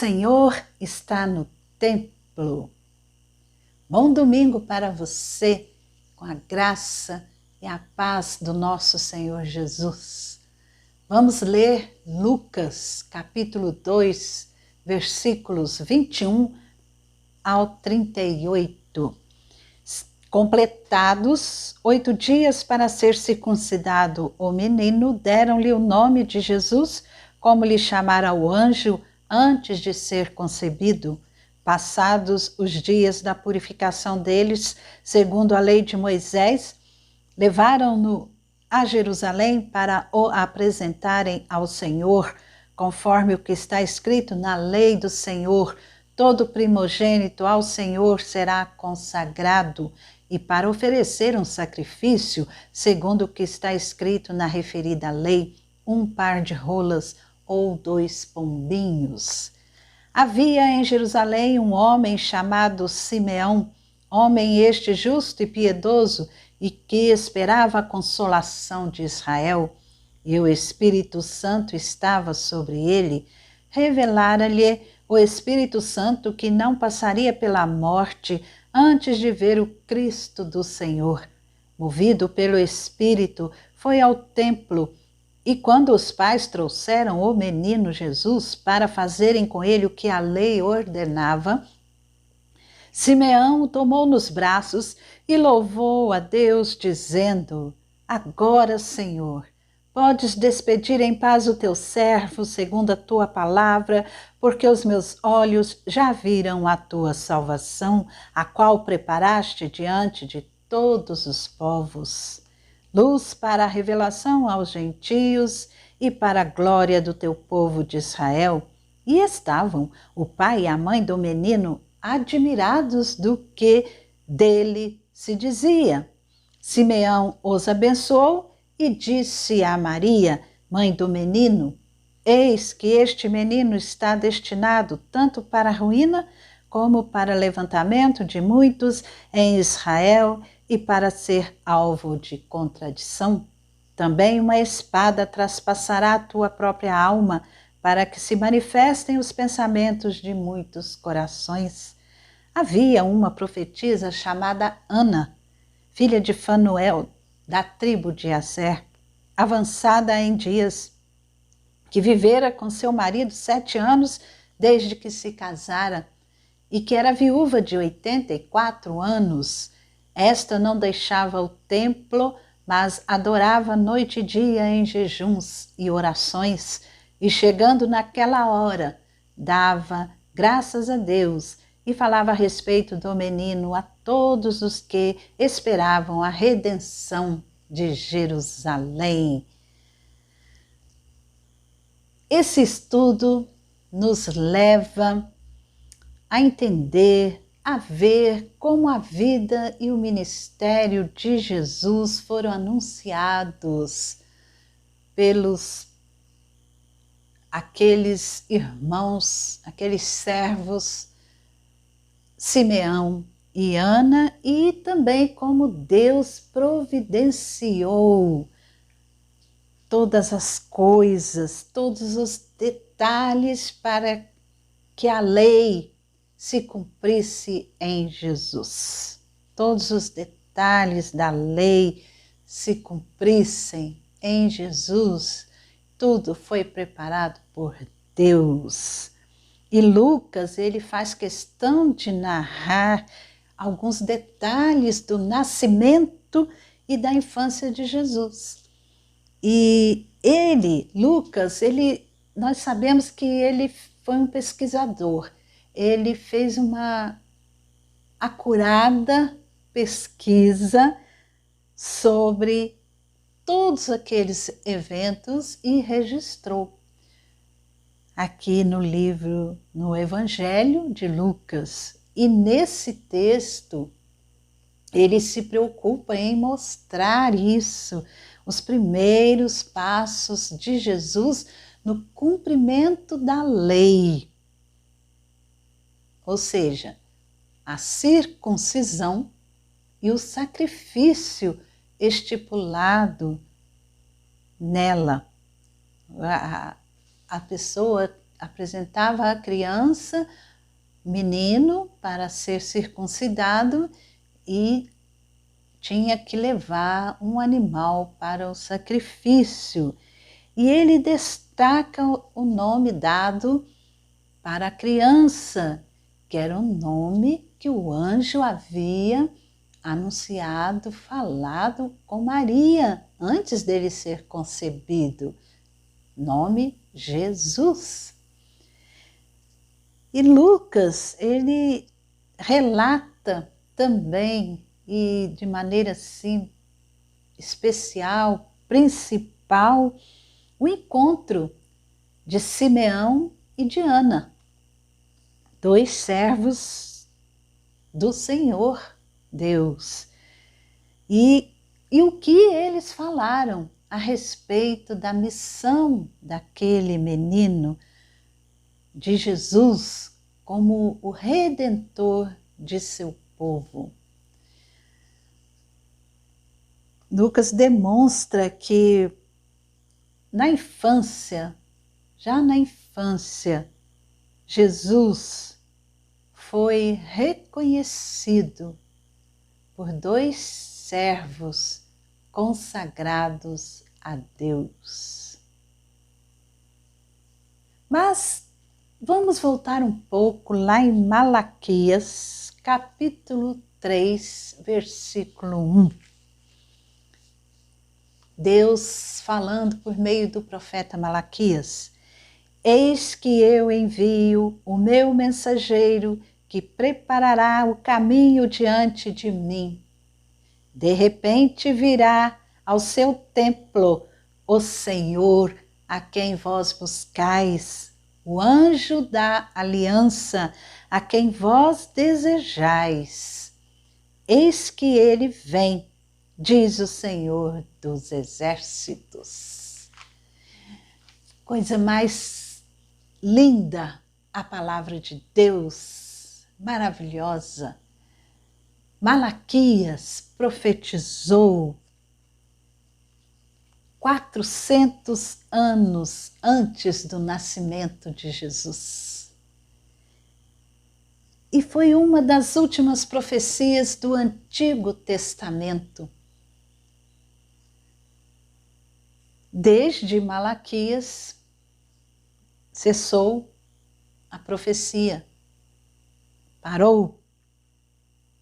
Senhor está no templo. Bom domingo para você, com a graça e a paz do nosso Senhor Jesus. Vamos ler Lucas, capítulo 2, versículos 21 ao 38. Completados 8 dias para ser circuncidado o menino, deram-lhe o nome de Jesus, como lhe chamara o anjo antes de ser concebido. Passados os dias da purificação deles, segundo a lei de Moisés, levaram-no a Jerusalém para o apresentarem ao Senhor, conforme o que está escrito na lei do Senhor: todo primogênito ao Senhor será consagrado, e para oferecer um sacrifício, segundo o que está escrito na referida lei, um par de rolas ou 2 pombinhos. Havia em Jerusalém um homem chamado Simeão, homem este justo e piedoso, e que esperava a consolação de Israel, e o Espírito Santo estava sobre ele. Revelara-lhe o Espírito Santo que não passaria pela morte antes de ver o Cristo do Senhor. Movido pelo Espírito, foi ao templo, e quando os pais trouxeram o menino Jesus para fazerem com ele o que a lei ordenava, Simeão o tomou nos braços e louvou a Deus, dizendo: agora, Senhor, podes despedir em paz o teu servo, segundo a tua palavra, porque os meus olhos já viram a tua salvação, a qual preparaste diante de todos os povos. Luz para a revelação aos gentios e para a glória do teu povo de Israel. E estavam o pai e a mãe do menino admirados do que dele se dizia. Simeão os abençoou e disse a Maria, mãe do menino: eis que este menino está destinado tanto para a ruína como para levantamento de muitos em Israel e para ser alvo de contradição. Também uma espada traspassará a tua própria alma, para que se manifestem os pensamentos de muitos corações. Havia uma profetisa chamada Ana, filha de Fanuel, da tribo de Aser, avançada em dias, que vivera com seu marido 7 anos desde que se casara, e que era viúva de 84 anos. Esta não deixava o templo, mas adorava noite e dia em jejuns e orações, e chegando naquela hora, dava graças a Deus e falava a respeito do menino a todos os que esperavam a redenção de Jerusalém. Esse estudo nos leva a entender, a ver como a vida e o ministério de Jesus foram anunciados pelos aqueles irmãos, aqueles servos, Simeão e Ana, e também como Deus providenciou todas as coisas, todos os detalhes para que a lei se cumprisse em Jesus. Todos os detalhes da lei se cumprissem em Jesus. Tudo foi preparado por Deus. E Lucas, ele faz questão de narrar alguns detalhes do nascimento e da infância de Jesus. E Lucas, nós sabemos que ele foi um pesquisador. Ele fez uma acurada pesquisa sobre todos aqueles eventos e registrou aqui no livro, no Evangelho de Lucas. E nesse texto, ele se preocupa em mostrar isso, os primeiros passos de Jesus no cumprimento da lei. Ou seja, a circuncisão e o sacrifício estipulado nela. A pessoa apresentava a criança, menino, para ser circuncidado e tinha que levar um animal para o sacrifício. E ele destaca o nome dado para a criança, que era o nome que o anjo havia anunciado, falado com Maria antes dele ser concebido. Nome Jesus. E Lucas, ele relata também, e de maneira assim especial, principal, o encontro de Simeão e de Ana, dois servos do Senhor Deus. E o que eles falaram a respeito da missão daquele menino, de Jesus, como o redentor de seu povo. Lucas demonstra que na infância, já na infância, Jesus foi reconhecido por dois servos consagrados a Deus. Mas vamos voltar um pouco lá em Malaquias, capítulo 3, versículo 1. Deus falando por meio do profeta Malaquias: Eis que eu envio o meu mensageiro que preparará o caminho diante de mim. De repente virá ao seu templo o Senhor a quem vós buscais, o anjo da aliança a quem vós desejais. Eis que ele vem, diz o Senhor dos exércitos. Coisa mais linda, a palavra de Deus, maravilhosa. Malaquias profetizou 400 anos antes do nascimento de Jesus. E foi uma das últimas profecias do Antigo Testamento. Desde Malaquias cessou a profecia, parou.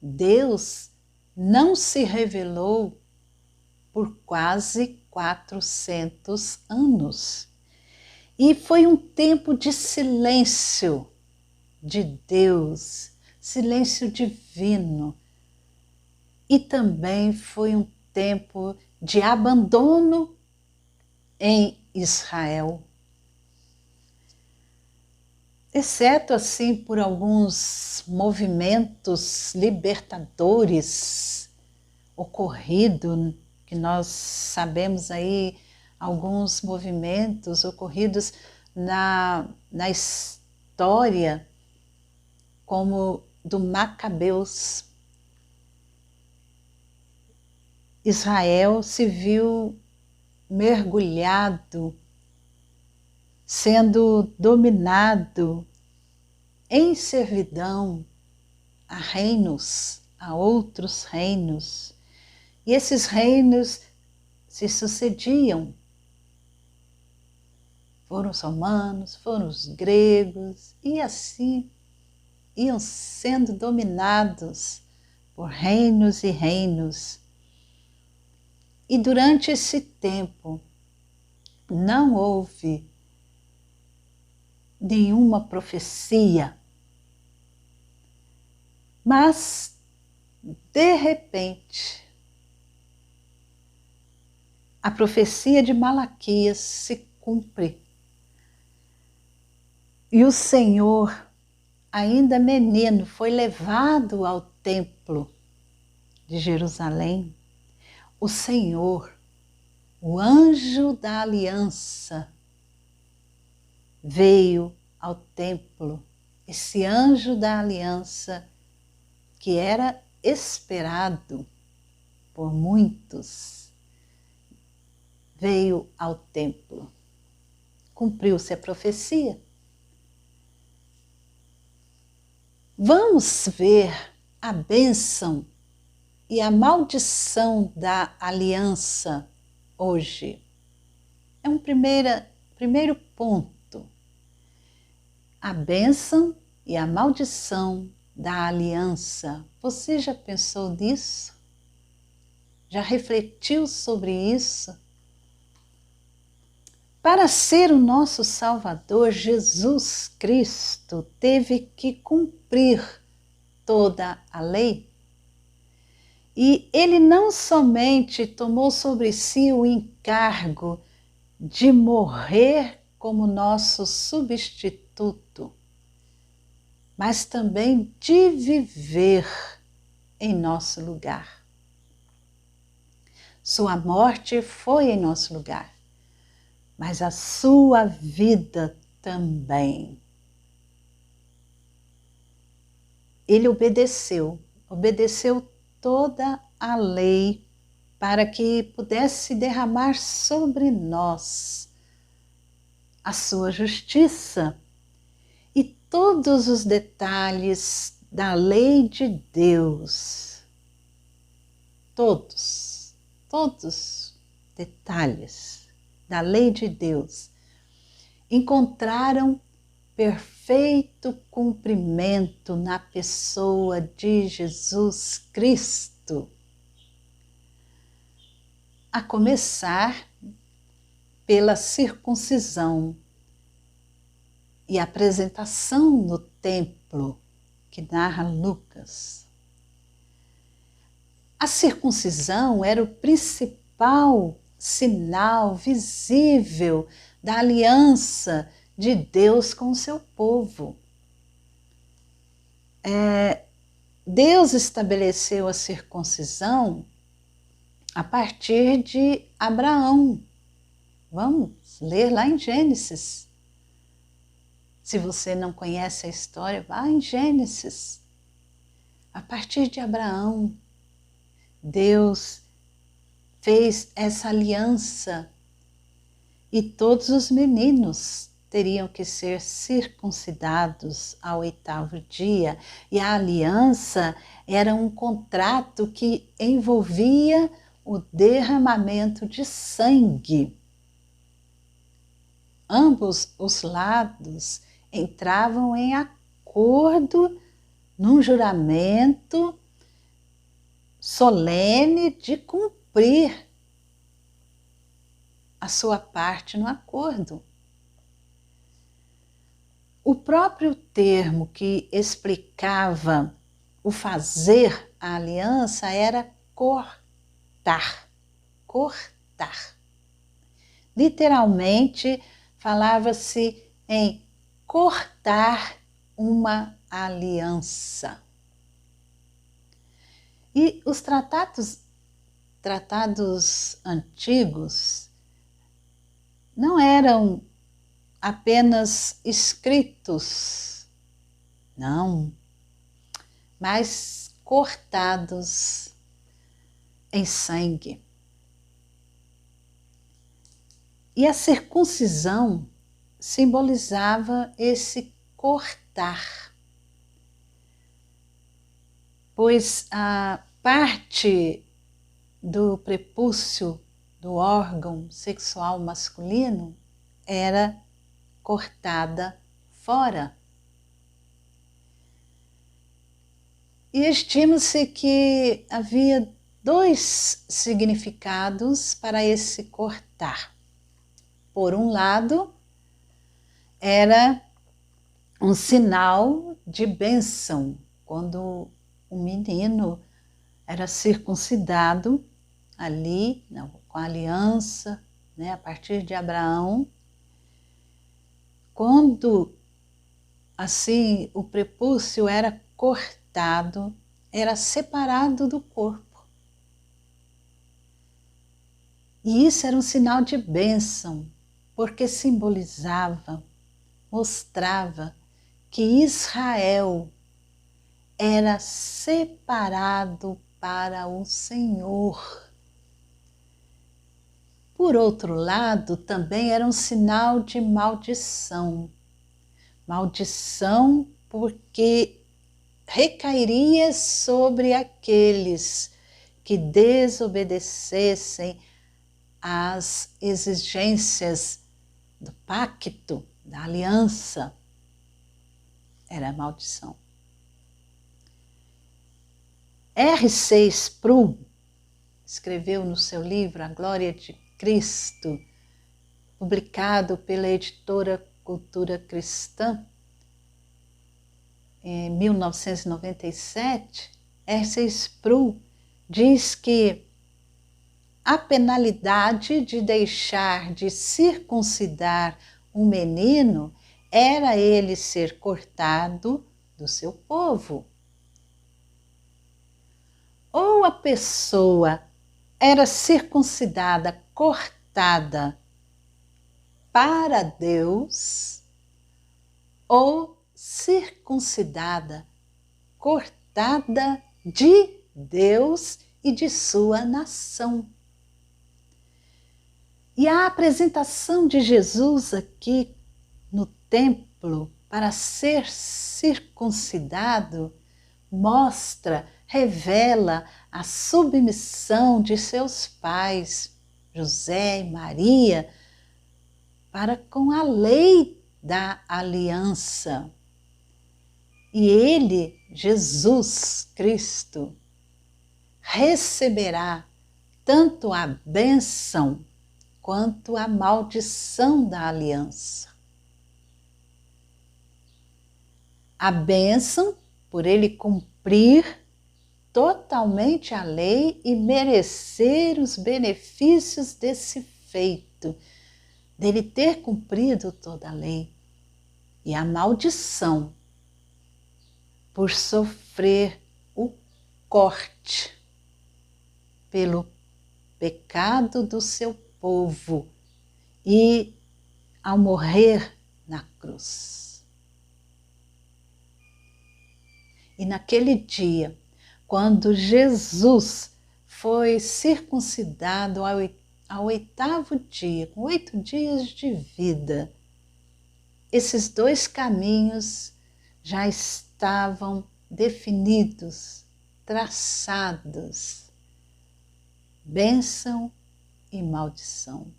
Deus não se revelou por quase 400 anos. E foi um tempo de silêncio de Deus, silêncio divino. E também foi um tempo de abandono em Israel. Exceto assim por alguns movimentos libertadores ocorridos, que nós sabemos aí, alguns movimentos ocorridos na história, como do Macabeus. Israel se viu mergulhado, sendo dominado em servidão a reinos, a outros reinos. E esses reinos se sucediam. Foram os romanos, foram os gregos, e assim iam sendo dominados por reinos e reinos. E durante esse tempo não houve nenhuma profecia. Mas, de repente, a profecia de Malaquias se cumpre. E o Senhor, ainda menino, foi levado ao templo de Jerusalém. O Senhor, o anjo da aliança, veio ao templo. Esse anjo da aliança que era esperado por muitos, veio ao templo. Cumpriu-se a profecia. Vamos ver a bênção e a maldição da aliança hoje. É um primeiro ponto. A bênção e a maldição da aliança. Você já pensou nisso? Já refletiu sobre isso? Para ser o nosso Salvador, Jesus Cristo teve que cumprir toda a lei. E ele não somente tomou sobre si o encargo de morrer como nosso substituto, mas também de viver em nosso lugar. Sua morte foi em nosso lugar, mas a sua vida também. Ele obedeceu toda a lei para que pudesse derramar sobre nós a sua justiça e todos os detalhes da lei de Deus. Todos detalhes da lei de Deus encontraram perfeito cumprimento na pessoa de Jesus Cristo. A começar pela circuncisão e apresentação no templo, que narra Lucas. A circuncisão era o principal sinal visível da aliança de Deus com o seu povo. Deus estabeleceu a circuncisão a partir de Abraão. Vamos ler lá em Gênesis. Se você não conhece a história, vá em Gênesis. A partir de Abraão, Deus fez essa aliança e todos os meninos teriam que ser circuncidados ao 8º dia. E a aliança era um contrato que envolvia o derramamento de sangue. Ambos os lados entravam em acordo num juramento solene de cumprir a sua parte no acordo. O próprio termo que explicava o fazer a aliança era cortar. Cortar. Literalmente, falava-se em cortar uma aliança. E os tratados antigos não eram apenas escritos, não, mas cortados em sangue. E a circuncisão simbolizava esse cortar, pois a parte do prepúcio do órgão sexual masculino era cortada fora. E estima-se que havia 2 significados para esse cortar. Por um lado, era um sinal de bênção, quando o menino era circuncidado ali, com a aliança, a partir de Abraão. Quando assim o prepúcio era cortado, era separado do corpo. E isso era um sinal de bênção, porque simbolizava, mostrava que Israel era separado para o Senhor. Por outro lado, também era um sinal de maldição. Maldição porque recairia sobre aqueles que desobedecessem às exigências do pacto, da aliança. Era a maldição. R.C. Sproul escreveu no seu livro A Glória de Cristo, publicado pela editora Cultura Cristã, em 1997, R.C. Sproul diz que a penalidade de deixar de circuncidar um menino era ele ser cortado do seu povo. Ou a pessoa era circuncidada, cortada para Deus, ou circuncidada, cortada de Deus e de sua nação. E a apresentação de Jesus aqui no templo para ser circuncidado mostra, revela a submissão de seus pais, José e Maria, para com a lei da aliança. E ele, Jesus Cristo, receberá tanto a bênção quanto a maldição da aliança. A bênção por ele cumprir totalmente a lei e merecer os benefícios desse feito, dele ter cumprido toda a lei. E a maldição por sofrer o corte pelo pecado do seu povo e ao morrer na cruz. E naquele dia, quando Jesus foi circuncidado ao 8º dia, com 8 dias de vida, esses 2 caminhos já estavam definidos, traçados. Bênção e maldição.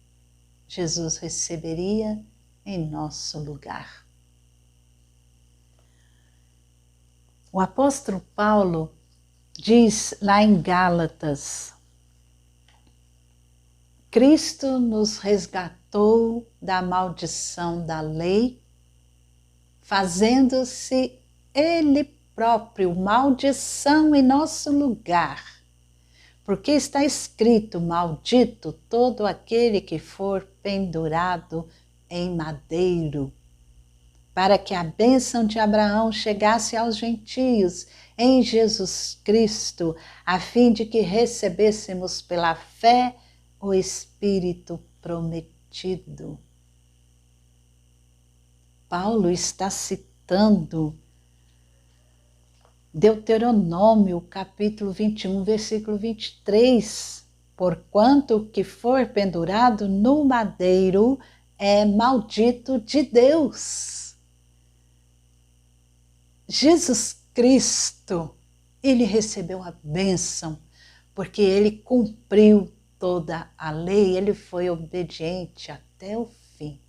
Jesus receberia em nosso lugar. O apóstolo Paulo diz lá em Gálatas: Cristo nos resgatou da maldição da lei, fazendo-se Ele próprio maldição em nosso lugar. Porque está escrito: maldito todo aquele que for pendurado em madeiro, para que a bênção de Abraão chegasse aos gentios em Jesus Cristo, a fim de que recebêssemos pela fé o Espírito prometido. Paulo está citando Deuteronômio, capítulo 21, versículo 23. Porquanto o que for pendurado no madeiro é maldito de Deus. Jesus Cristo, ele recebeu a bênção, porque ele cumpriu toda a lei, ele foi obediente até o fim.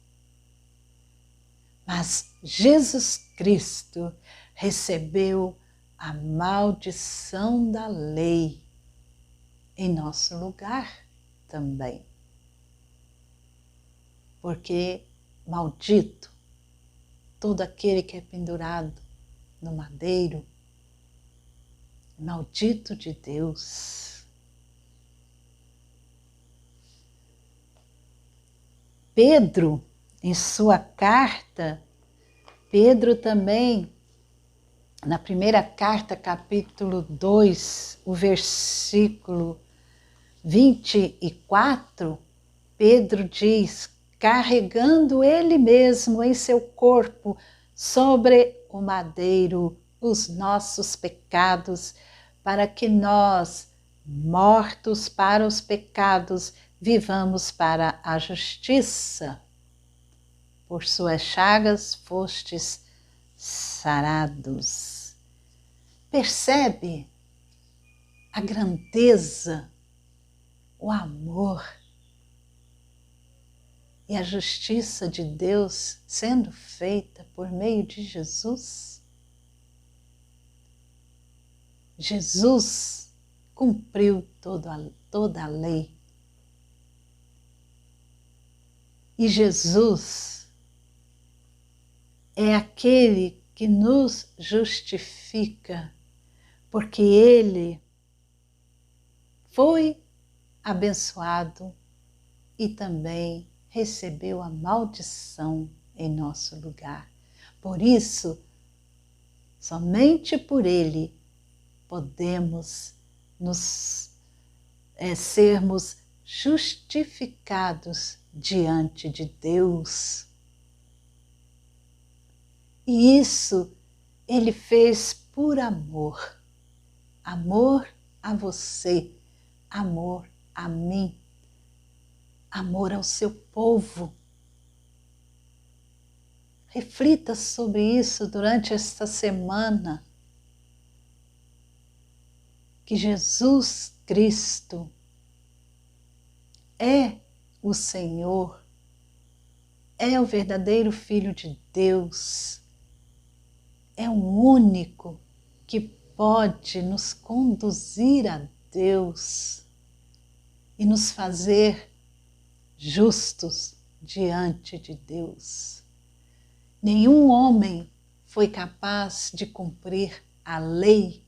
Mas Jesus Cristo recebeu a maldição da lei em nosso lugar também. Porque maldito todo aquele que é pendurado no madeiro, maldito de Deus. Pedro, em sua carta, Pedro também, na primeira carta, capítulo 2, o versículo 24, Pedro diz: carregando ele mesmo em seu corpo sobre o madeiro os nossos pecados, para que nós, mortos para os pecados, vivamos para a justiça. Por suas chagas fostes sarados. Percebe a grandeza, o amor e a justiça de Deus sendo feita por meio de Jesus? Jesus cumpriu toda a lei. E Jesus é aquele que nos justifica, porque Ele foi abençoado e também recebeu a maldição em nosso lugar. Por isso, somente por Ele podemos sermos justificados diante de Deus. E isso Ele fez por amor. Amor a você, amor a mim, amor ao seu povo. Reflita sobre isso durante esta semana. Que Jesus Cristo é o Senhor, é o verdadeiro Filho de Deus, é o único que pode nos conduzir a Deus e nos fazer justos diante de Deus. Nenhum homem foi capaz de cumprir a lei,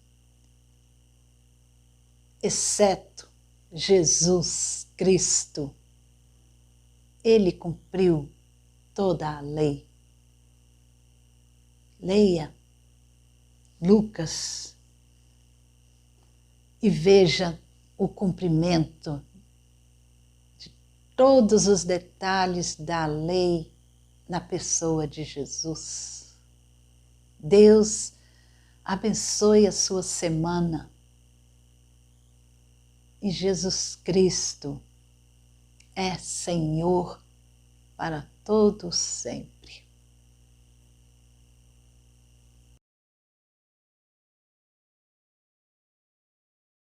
exceto Jesus Cristo. Ele cumpriu toda a lei. Leia Lucas e veja o cumprimento de todos os detalhes da lei na pessoa de Jesus. Deus abençoe a sua semana e Jesus Cristo é Senhor para todos sempre.